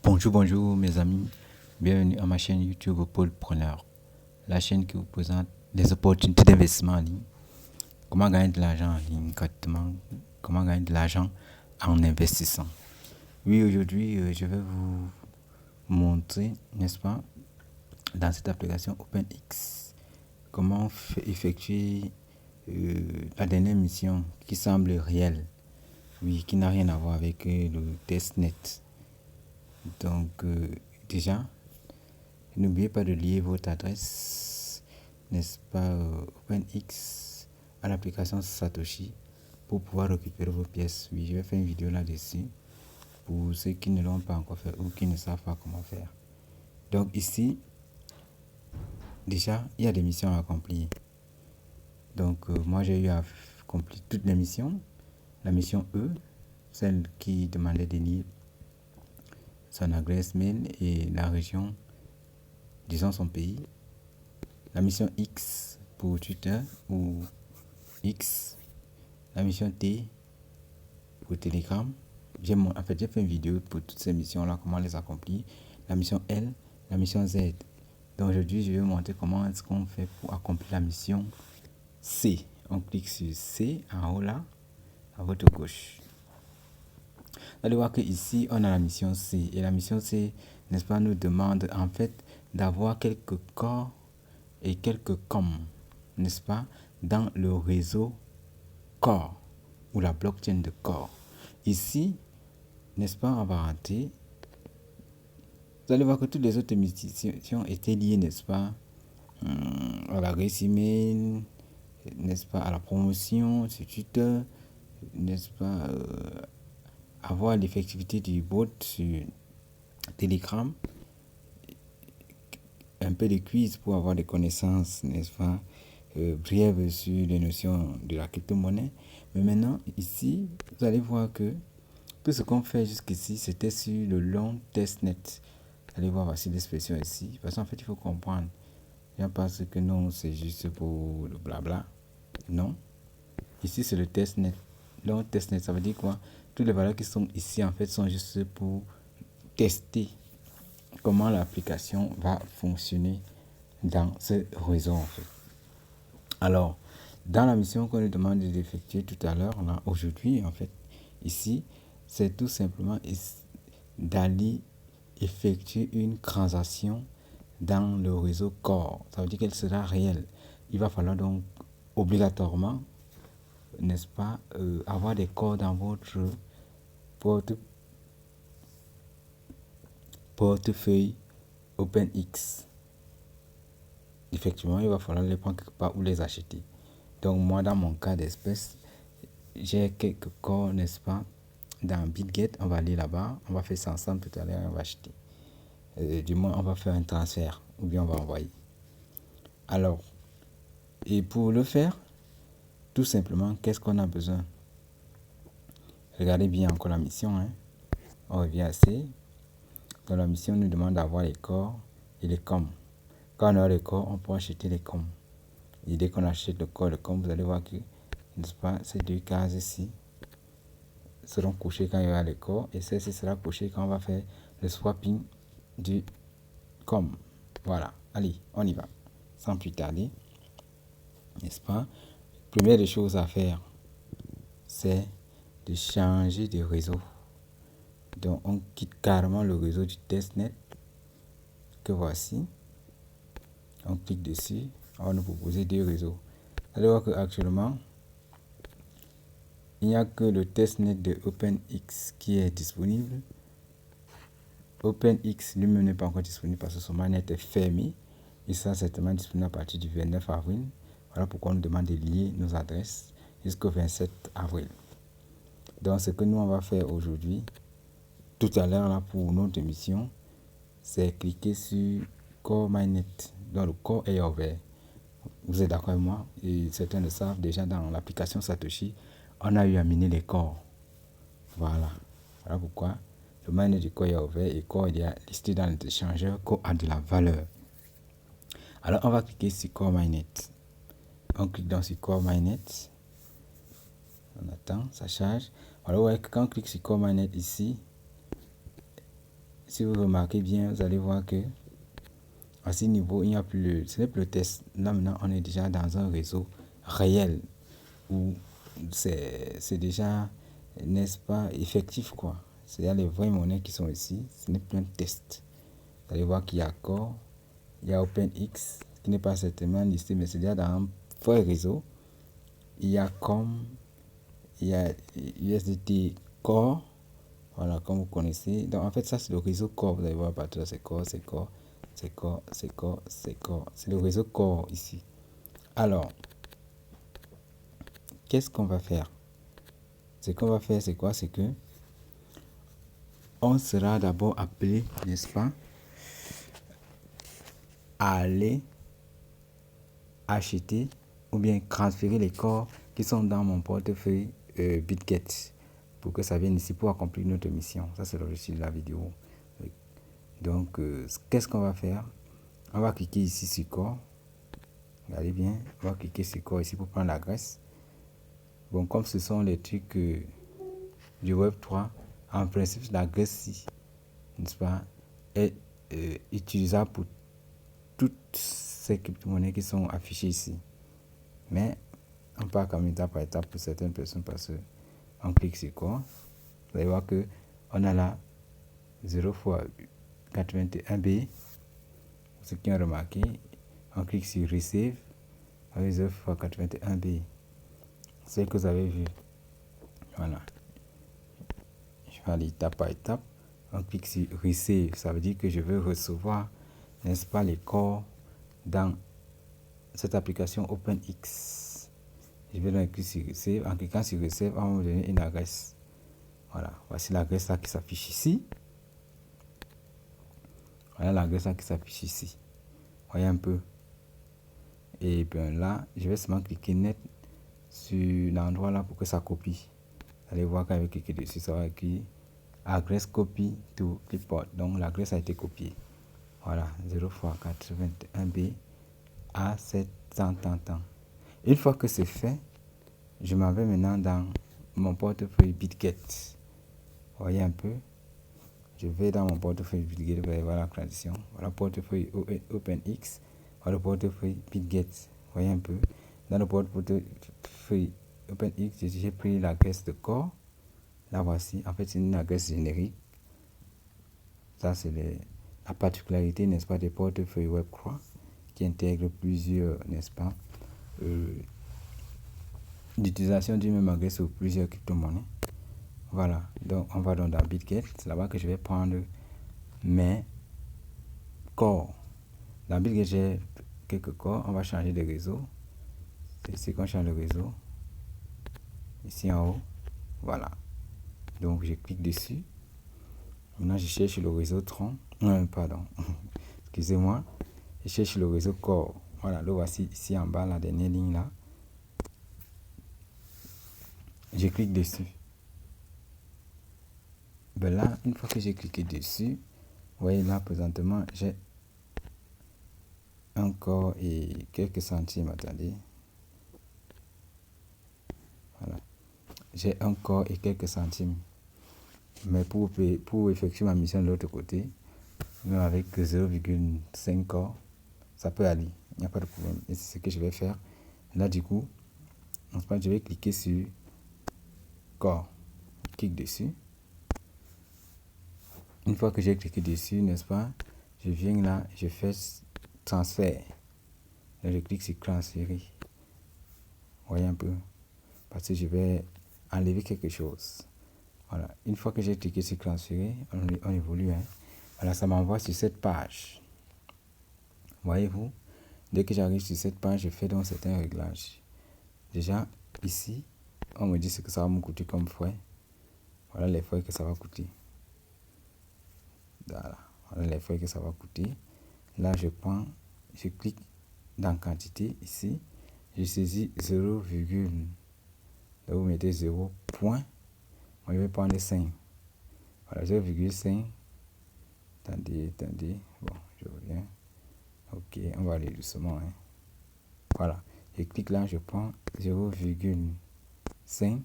Bonjour mes amis, bienvenue à ma chaîne YouTube Paulpreneur, la chaîne qui vous présente les opportunités d'investissement en ligne, comment gagner de l'argent en ligne gratuitement, comment gagner de l'argent en investissant. Oui, aujourd'hui je vais vous montrer, n'est-ce pas, dans cette application OpenX, comment effectuer la dernière mission qui semble réelle, oui, qui n'a rien à voir avec le testnet. Donc, déjà, n'oubliez pas de lier votre adresse, n'est-ce pas, OpenX à l'application Satoshi pour pouvoir récupérer vos pièces. Oui, je vais faire une vidéo là-dessus pour ceux qui ne l'ont pas encore fait ou qui ne savent pas comment faire. Donc, ici, déjà, il y a des missions à accomplir. Donc, moi, j'ai eu à accomplir toutes les missions. La mission E, celle qui demandait de lire son adresse mail et la région, disons son pays. La mission X pour Twitter ou X. La mission T pour Telegram. J'ai fait une vidéo pour toutes ces missions-là, comment les accomplir. La mission L, la mission Z. Donc aujourd'hui, je vais vous montrer comment est-ce qu'on fait pour accomplir la mission C. On clique sur C en haut là, à votre gauche. Vous allez voir que ici on a la mission C. Et la mission C, n'est-ce pas, nous demande en fait d'avoir quelques corps et quelques coms, n'est-ce pas, dans le réseau Core ou la blockchain de Core. Ici, n'est-ce pas, on va rentrer. Vous allez voir que toutes les autres missions étaient liées, n'est-ce pas, à l'adresse email, n'est-ce pas, à la promotion sur Twitter, n'est-ce pas, avoir l'effectivité du bot sur Telegram, un peu de quiz pour avoir des connaissances, n'est-ce pas, brèves sur les notions de la crypto-monnaie. Mais maintenant, ici, vous allez voir que tout ce qu'on fait jusqu'ici, c'était sur le long testnet. Vous allez voir, voici l'expression ici. Parce qu'en fait, il faut comprendre. Il n'y a pas ce que non, c'est juste pour le blabla. Non. Ici, c'est le testnet. Long testnet, ça veut dire quoi? Toutes les valeurs qui sont ici, en fait, sont juste pour tester comment l'application va fonctionner dans ce réseau, en fait. Alors, dans la mission qu'on nous demande d'effectuer tout à l'heure, là, aujourd'hui, en fait, ici, c'est tout simplement d'aller effectuer une transaction dans le réseau Core. Ça veut dire qu'elle sera réelle. Il va falloir donc obligatoirement, n'est-ce pas, avoir des corps dans votre portefeuille OpenX. Effectivement, il va falloir les prendre quelque part ou les acheter. Donc moi, dans mon cas d'espèce, j'ai quelques corps, n'est-ce pas, dans BitGet. On va aller là-bas, on va faire ça ensemble tout à l'heure, on va acheter. Du moins, on va faire un transfert ou bien on va envoyer. Alors, et pour le faire, tout simplement, qu'est-ce qu'on a besoin? Regardez bien encore la mission. Hein. On revient à C. Dans la mission, on nous demande d'avoir les corps et les coms. Quand on a les corps, on peut acheter les coms. Et dès qu'on achète le corps et le com, vous allez voir que, n'est-ce pas, ces deux cases ici seront couchées quand il y aura les corps et celle-ci sera couchée quand on va faire le swapping du com. Voilà, allez, on y va. Sans plus tarder, n'est-ce pas? Première des choses à faire, c'est de changer de réseau. Donc, on quitte carrément le réseau du testnet que voici. On clique dessus, on va nous proposer deux réseaux. Vous allez voir qu'actuellement, il n'y a que le testnet de OpenX qui est disponible. OpenX lui-même n'est pas encore disponible parce que son mainnet est fermé. Il sera certainement disponible à partir du 29 avril. Voilà pourquoi on nous demande de lier nos adresses jusqu'au 27 avril. Donc, ce que nous, on va faire aujourd'hui, tout à l'heure, là, pour notre émission, c'est cliquer sur Core Mainnet. Donc, le Core est ouvert. Vous êtes d'accord avec moi? Et certains le savent déjà dans l'application Satoshi, on a eu à miner les corps. Voilà. Voilà pourquoi le mainnet du Core est ouvert et Core il est listé dans l'échangeur Core a de la valeur. Alors, on va cliquer sur Core Mainnet. On clique dans sur Core Mainnet. On attend, ça charge. Alors, ouais, quand on clique sur Core Mainnet ici, si vous remarquez bien, vous allez voir que à ce niveau, il n'y a plus ce n'est plus le test. Là maintenant, on est déjà dans un réseau réel où c'est déjà, n'est-ce pas, effectif quoi. C'est-à-dire les vraies monnaies qui sont ici, ce n'est plus un test. Vous allez voir qu'il y a Core, il y a OpenX, qui n'est pas certainement listé, mais c'est déjà dans un vrai réseau. Il y a COM, il y a USDT Core, voilà, comme vous connaissez. Donc en fait, ça c'est le réseau Core. Vous allez voir partout, c'est Core, c'est Core, c'est Core, c'est Core, c'est Core. C'est le réseau Core ici. Alors, qu'est-ce qu'on va faire? Ce qu'on va faire, c'est quoi? C'est que on sera d'abord appelé, n'est-ce pas, à aller acheter ou bien transférer les corps qui sont dans mon portefeuille BitGet pour que ça vienne ici pour accomplir notre mission. Ça, c'est l'objectif de la vidéo. Donc, qu'est-ce qu'on va faire? On va cliquer ici sur corps. Regardez bien, on va cliquer sur corps ici pour prendre l'adresse. Bon, comme ce sont les trucs du Web3, en principe, l'adresse, n'est-ce pas, est utilisable pour toutes ces crypto-monnaies qui sont affichées ici. Mais on part comme étape par étape pour certaines personnes parce qu'on clique sur quoi. Vous allez voir que on a là 0 fois 81B. Ceux qui ont remarqué, on clique sur Receive avec 0 fois 81B. C'est ce que vous avez vu. Voilà. Je vais aller étape par étape. On clique sur Receive. Ça veut dire que je veux recevoir, n'est-ce pas, les corps dans cette application OpenX. Je vais donc cliquer sur Receive. En cliquant sur Receive, on va me donner une adresse. Voilà, voici l'adresse là qui s'affiche ici. Voilà l'adresse là qui s'affiche ici. Voyez un peu. Et bien là, je vais seulement cliquer net sur l'endroit là pour que ça copie. Vous allez voir quand je vais cliquer dessus, ça va écrire adresse copy to clipboard. Donc l'adresse a été copiée. Voilà, 0 fois 81B à 700 ans. Une fois que c'est fait, je m'en vais maintenant dans mon portefeuille BitGet. Voyez un peu. Je vais dans mon portefeuille BitGet, vous allez voir la transition. Voilà le portefeuille OpenX. Voilà le portefeuille BitGet. Voyez un peu. Dans le portefeuille OpenX, j'ai pris l'adresse de corps. Là voici. En fait, c'est une adresse générique. Ça, c'est la particularité, n'est-ce pas, des portefeuilles Web3 qui intègrent plusieurs, n'est-ce pas, l'utilisation d'une même adresse sur plusieurs crypto-monnaies. Voilà, donc on va donc dans BitGet, c'est là-bas que je vais prendre mes corps. Dans BitGet, j'ai quelques corps, on va changer de réseau. C'est ici qu'on change de réseau. Ici en haut, voilà. Donc je clique dessus. Maintenant je cherche le réseau Tron. Pardon, excusez-moi. Je cherche le réseau corps. Voilà, le voici ici en bas, la dernière ligne là. Je clique dessus. Ben là, une fois que j'ai cliqué dessus, vous voyez là présentement, j'ai un corps et quelques centimes. Attendez. Voilà. J'ai un corps et quelques centimes. Mais pour effectuer ma mission de l'autre côté, même avec 0,5 corps, ça peut aller. Il n'y a pas de problème. Et c'est ce que je vais faire. Là, du coup, je vais cliquer sur corps. Je clique dessus. Une fois que j'ai cliqué dessus, n'est-ce pas, je viens là, je fais transfert. Là, je clique sur transférer. Voyez un peu. Parce que je vais enlever quelque chose. Voilà. Une fois que j'ai cliqué sur transférer, on évolue. Hein. Voilà, ça m'envoie sur cette page. Voyez-vous, dès que j'arrive sur cette page, je fais donc certains réglages. Déjà, ici, on me dit ce que ça va me coûter comme frais. Voilà les frais que ça va coûter. Voilà les frais que ça va coûter. Là, je clique dans quantité ici. Je saisis 0, là vous mettez 0 point. Moi, je vais prendre 5. Voilà, 0,5. Attendez. Bon, je reviens. Ok, on va aller doucement. Hein. Voilà, je clique là, je prends 0,5.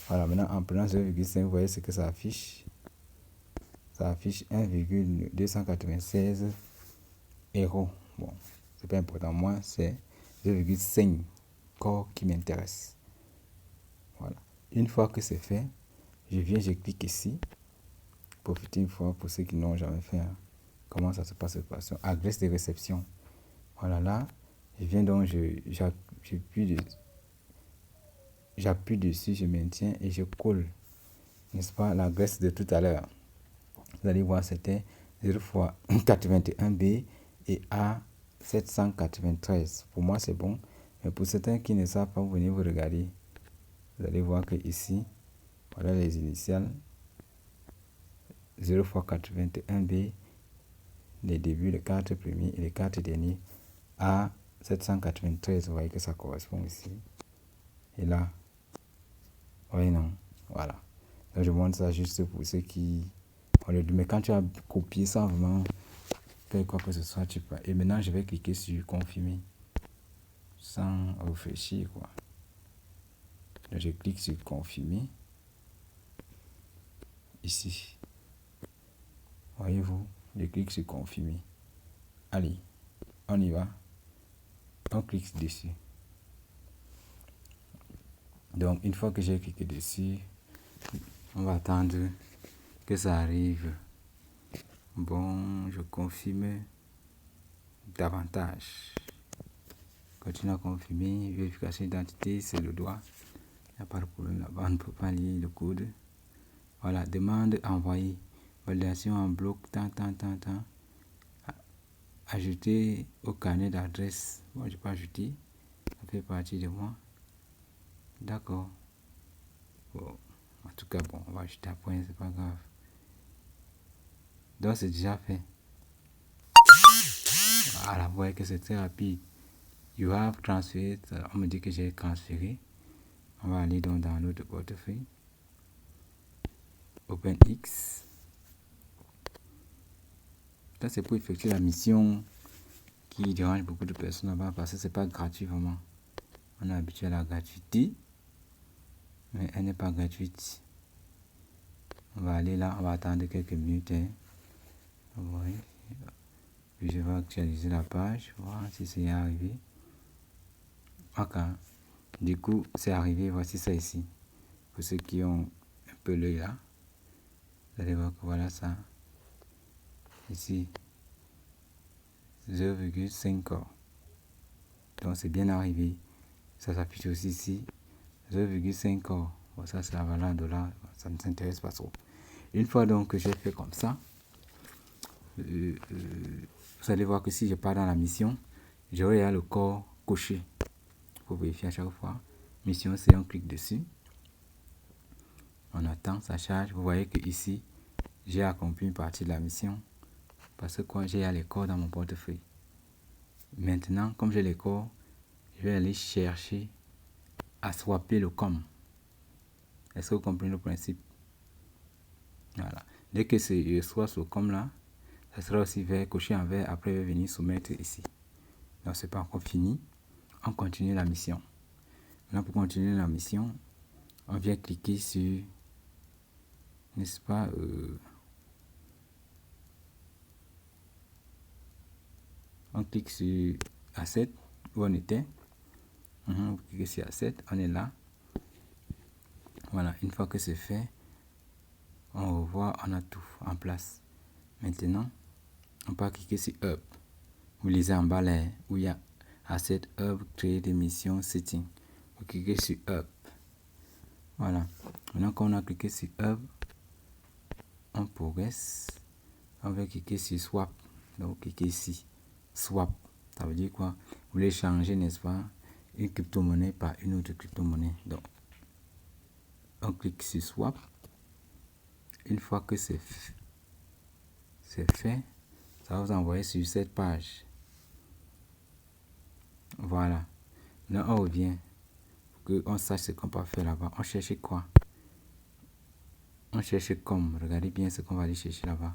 Voilà, maintenant en prenant 0,5, vous voyez ce que ça affiche. ça affiche 1,296 euros. Bon, c'est pas important. Moi, c'est 2,5 corps qui m'intéresse. Voilà. Une fois que c'est fait, je clique ici. Profitez une fois pour ceux qui n'ont jamais fait. Comment ça se passe l'opération? Adresse de réception. Voilà, là, je viens donc, j'appuie dessus, je maintiens et je colle, n'est-ce pas, l'adresse de tout à l'heure. Vous allez voir, c'était 0x81B et A793. Pour moi, c'est bon. Mais pour certains qui ne savent pas, vous venez vous regarder. Vous allez voir que ici, voilà les initiales. 0x81B, les débuts, les 4 premiers et les 4 derniers. A793, vous voyez que ça correspond ici. Et là, oui, non, voilà. Donc, je montre ça juste pour ceux qui... Mais quand tu as copié ça, vraiment, faire quoi que ce soit, tu peux. Et maintenant, je vais cliquer sur confirmer. Sans réfléchir, quoi. Donc, je clique sur confirmer. Ici. Voyez-vous, je clique sur confirmer. Allez, on y va. On clique dessus. Donc, une fois que j'ai cliqué dessus, on va attendre que ça arrive. Bon, je confirme davantage. Continue à confirmer. Vérification d'identité, c'est le doigt. Il n'y a pas de problème là-bas. On ne peut pas lire le code. Voilà, demande envoyée. Validation en bloc, tant. Ajouter au carnet d'adresse. Bon, je peux ajouter. Ça fait partie de moi. D'accord. Bon, en tout cas, bon, on va ajouter à point, c'est pas grave. Donc, c'est déjà fait. Voilà, vous voyez que c'est très rapide. You have transferred. On me dit que j'ai transféré. On va aller donc dans notre portefeuille. OpenX. Ça, c'est pour effectuer la mission qui dérange beaucoup de personnes là-bas parce que c'est pas gratuit vraiment. On est habitué à la gratuité, mais elle n'est pas gratuite. On va aller là, on va attendre quelques minutes. Oui. Puis je vais actualiser la page, voir si c'est arrivé. Ok. Du coup, c'est arrivé. Voici ça ici. Pour ceux qui ont un peu l'œil là, vous allez voir que voilà ça. Ici, 0,5 corps. Donc c'est bien arrivé. Ça s'affiche aussi ici, 0,5 corps. Bon, ça c'est la valeur en dollars. Ça ne s'intéresse pas trop. Une fois donc que j'ai fait comme ça, vous allez voir que si je pars dans la mission, j'aurai le corps coché. Pour vérifier à chaque fois. Mission, c'est on clique dessus. On attend, ça charge. Vous voyez que ici, j'ai accompli une partie de la mission. Parce que quoi, j'ai les corps dans mon portefeuille. Maintenant, comme j'ai les corps, je vais aller chercher à swapper le com. Est-ce que vous comprenez le principe? Voilà. Dès que je swap ce com là, ça sera aussi vert, coché en vert. Après, je vais venir soumettre ici. Donc, c'est pas encore fini. On continue la mission. Maintenant, pour continuer la mission, on vient cliquer sur, n'est-ce pas, on clique sur Asset, où on était. On clique sur Asset, on est là. Voilà, une fois que c'est fait, on revoit, on a tout en place. Maintenant, on peut cliquer sur Hub. Vous lisez en bas là, où il y a Asset Hub, créer des missions, setting. Vous cliquez sur Hub. Voilà. Maintenant, quand on a cliqué sur Hub, on progresse. On va cliquer sur Swap. Donc, cliquez ici. Swap. Ça veut dire quoi? Vous voulez changer, n'est-ce pas, une crypto-monnaie par une autre crypto-monnaie. Donc, on clique sur Swap. Une fois que c'est fait, ça va vous envoyer sur cette page. Voilà. Là, on revient pour qu'on sache ce qu'on peut faire là-bas. On cherche quoi? On cherche comme. Regardez bien ce qu'on va aller chercher là-bas.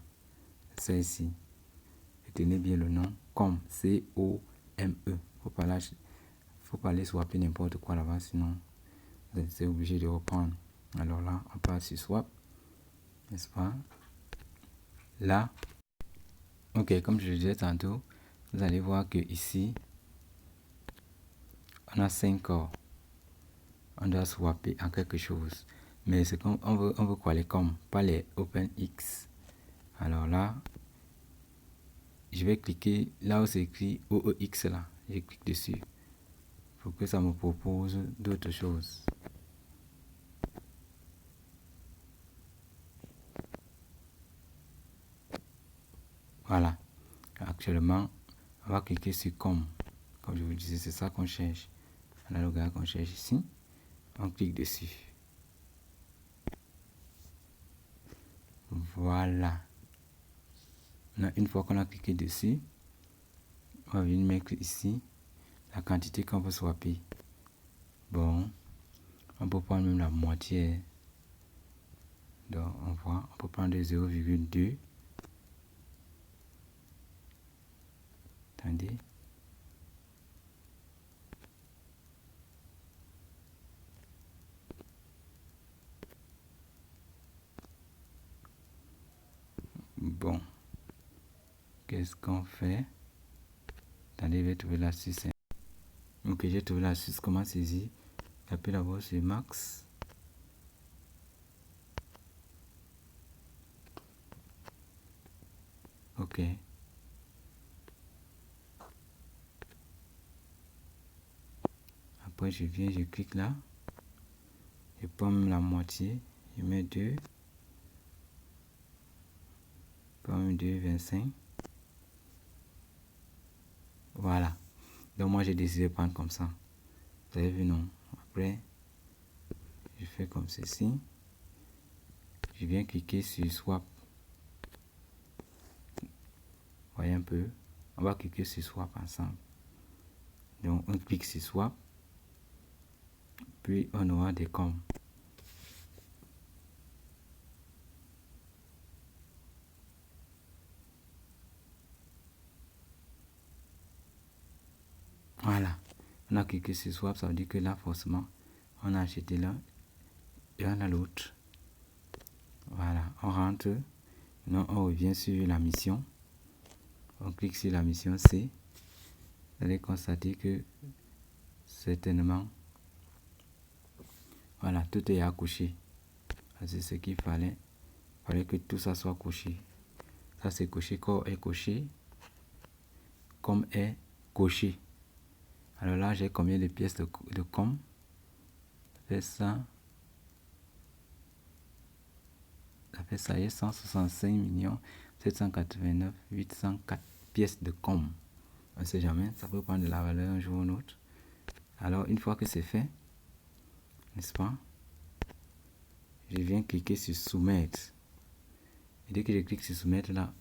C'est ici. Retenez bien le nom. Comme. C-O-M-E. Faut pas aller swapper n'importe quoi là-bas, sinon c'est obligé de reprendre. Alors là, on passe sur swap. N'est-ce pas? là, ok, comme je le disais tantôt, vous allez voir que ici, on a 5 corps. On doit swapper en quelque chose. Mais c'est comme on veut quoi, les com, pas les OpenX. Alors là, je vais cliquer là où c'est écrit OEX là. Je clique dessus pour que ça me propose d'autres choses. Voilà. Actuellement, on va cliquer sur com. Comme je vous disais, c'est ça qu'on cherche. On a le gars qu'on cherche ici. On clique dessus. Voilà. Une fois qu'on a cliqué dessus, on va venir mettre ici la quantité qu'on veut swapper. Bon, on peut prendre même la moitié. Donc, on voit, on peut prendre 0,2. Attendez. Bon, qu'est-ce qu'on fait? Attendez, je vais trouver l'astuce. Ok, j'ai trouvé l'astuce. Comment saisir? Tapez d'abord sur max. Ok. Après, je viens, je clique là. Je prends la moitié. Je mets 2. Je prends 2,25. Voilà. Donc, moi, j'ai décidé de prendre comme ça. Vous avez vu, non? Après, je fais comme ceci. Je viens cliquer sur swap. Voyez un peu. On va cliquer sur swap ensemble. Donc, on clique sur swap. Puis, on aura des coms. Voilà. On a cliqué sur swap. Ça veut dire que là, forcément, on a acheté l'un et on a l'autre. Voilà. On rentre. Maintenant, on revient sur la mission. On clique sur la mission C. Vous allez constater que certainement, voilà, tout est à cocher. C'est ce qu'il fallait. Il fallait que tout ça soit coché. Ça c'est coché, corps est coché, com est coché. Alors là, j'ai combien de pièces de com? Ça fait ça. Ça fait ça, il y a 165 789 804 pièces de com. On ne sait jamais, ça peut prendre de la valeur un jour ou un autre. Alors, une fois que c'est fait, n'est-ce pas? Je viens cliquer sur soumettre. Et dès que je clique sur soumettre là,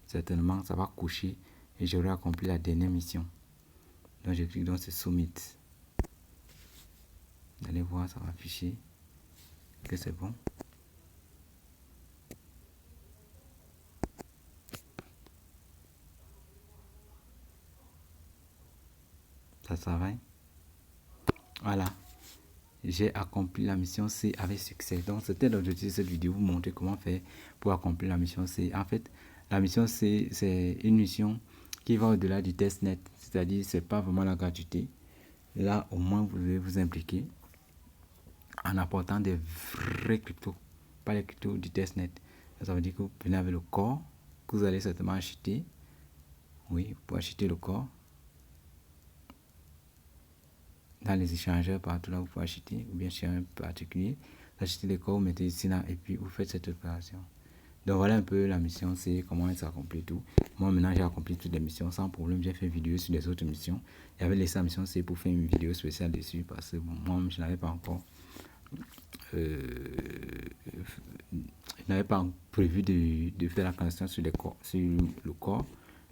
certainement ça va coucher et j'aurai accompli la dernière mission. Donc je clique dans ce submit. Vous allez voir, ça va afficher que c'est bon. Ça travaille. Voilà. J'ai accompli la mission C avec succès. Donc c'était l'objectif de cette vidéo, vous montrer comment faire pour accomplir la mission C. En fait, la mission C, c'est une mission qui va au-delà du testnet. C'est-à-dire, c'est pas vraiment la gratuité. Là, au moins, vous devez vous impliquer en apportant des vrais cryptos, pas les cryptos du testnet. Ça veut dire que vous venez avec le corps que vous allez certainement acheter. Oui, vous pouvez acheter le corps dans les échangeurs partout là, vous pouvez acheter, ou bien chez un particulier, vous achetez les corps, vous mettez ici là, et puis vous faites cette opération. Donc voilà un peu la mission, c'est comment elle s'accomplit tout. Moi maintenant j'ai accompli toutes les missions sans problème, j'ai fait une vidéo sur les autres missions. J'avais laissé la mission C pour faire une vidéo spéciale dessus parce que bon, moi je n'avais pas encore je n'avais pas prévu de faire la connexion sur, sur le corps.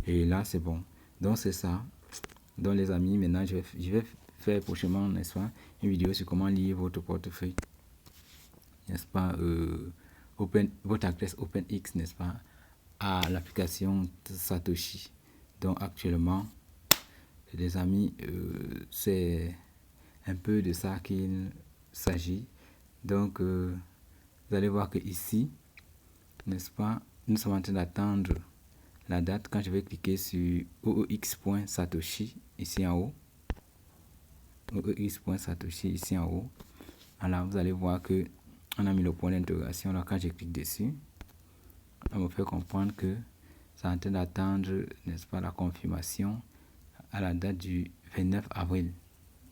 Et là, c'est bon. Donc, c'est ça. Donc, les amis, maintenant, je vais faire prochainement, n'est-ce pas, une vidéo sur comment lier votre portefeuille, n'est-ce pas, votre adresse OpenX, n'est-ce pas, à l'application Satoshi. Donc, actuellement, les amis, c'est un peu de ça qu'il s'agit. Donc, vous allez voir que ici, n'est-ce pas, nous sommes en train d'attendre la date. Quand je vais cliquer sur oox.satoshi ici en haut, oox.satoshi ici en haut, alors vous allez voir que on a mis le point d'interrogation. Là, quand je clique dessus, on me fait comprendre que c'est en train d'attendre, n'est-ce pas, la confirmation à la date du 29 avril.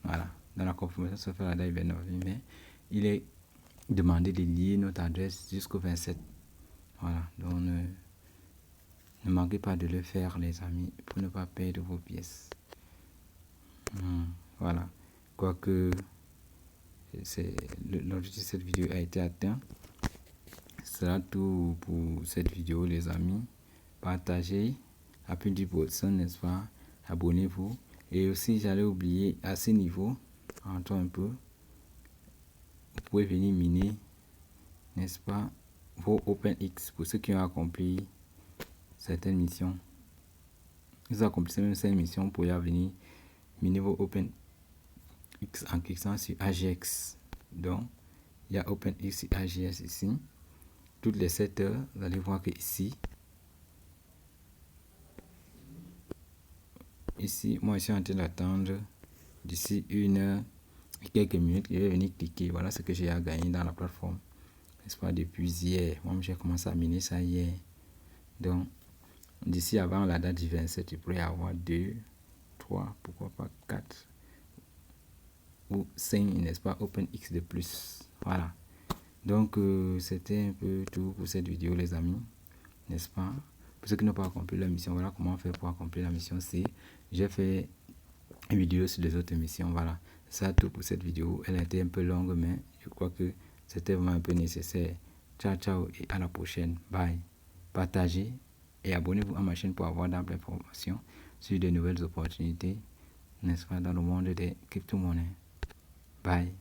Voilà, dans la confirmation, ça fait la date du 29 avril, mais il est demandé de lier notre adresse jusqu'au 27. Voilà, donc ne manquez pas de le faire, les amis, pour ne pas perdre vos pièces. Voilà, quoique l'objectif de cette vidéo a été atteint. Ce sera tout pour cette vidéo, les amis. Partagez à plus de personnes, n'est-ce pas? Abonnez-vous. Et aussi, j'allais oublier, à ce niveau, rentrons un peu, vous pouvez venir miner, n'est-ce pas, vos OpenX pour ceux qui ont accompli certaines missions. Vous accomplissez même cette mission, vous pouvez venir miner vos OpenX en cliquant sur AGX. Donc, il y a OpenX et AGX ici. Toutes les 7 heures, vous allez voir que ici, moi je suis en train d'attendre d'ici 1 heure et quelques minutes, je vais venir cliquer. Voilà ce que j'ai à gagner dans la plateforme, n'est-ce pas, depuis hier. Moi j'ai commencé à miner ça hier. Donc, d'ici avant la date du 27, je pourrais avoir 2, 3, pourquoi pas 4 ou 5, n'est-ce pas, OpenX de plus. Voilà. Donc, c'était un peu tout pour cette vidéo, les amis, n'est-ce pas? Pour ceux qui n'ont pas accompli la mission, voilà comment faire pour accomplir la mission. J'ai fait une vidéo sur les autres missions. Voilà, c'est tout pour cette vidéo. Elle a été un peu longue, mais je crois que c'était vraiment un peu nécessaire. Ciao, ciao et à la prochaine. Bye. Partagez et abonnez-vous à ma chaîne pour avoir d'amples informations sur de nouvelles opportunités, n'est-ce pas, dans le monde des crypto-monnaies. Bye.